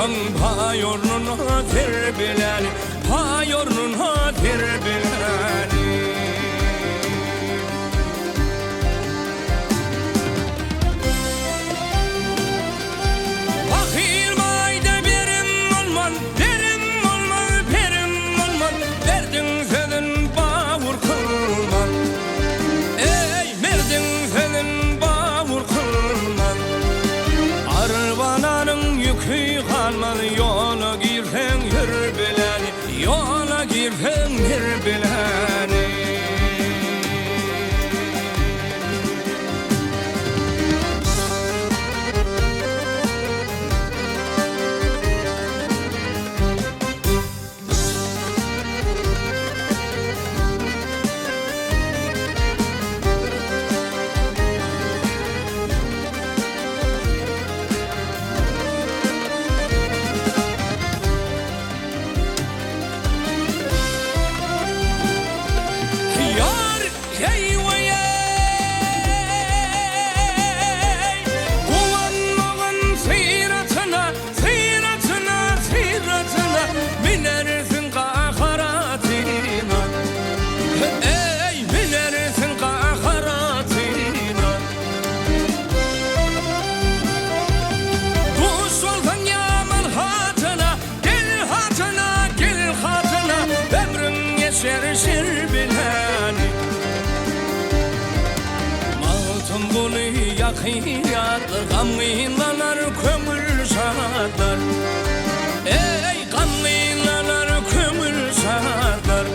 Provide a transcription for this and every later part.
Maltın payornuna terbileni, payornuna terbileni. Yola girsen yer bileni, yola girsen yer bileni. Şer bileni Maltın bunu yakıyatlar, gamıylanar kömür şahatlar. Ey gamıylanar kömür şahatlar.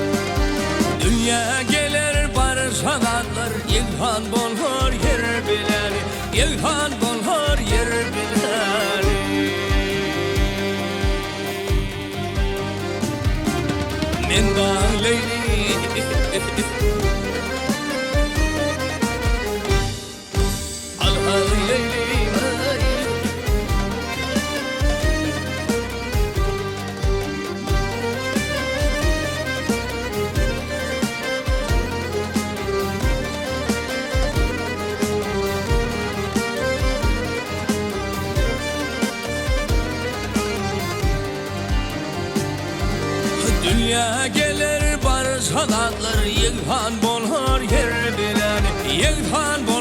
Dünya gelir barışadatlar, ilhan bolhor yer bileni, ilhan bolhor yer bileni. Men da leyli Dünya gelir barış halatlar, yılhan bolhor yer bileni, yılhan bolhor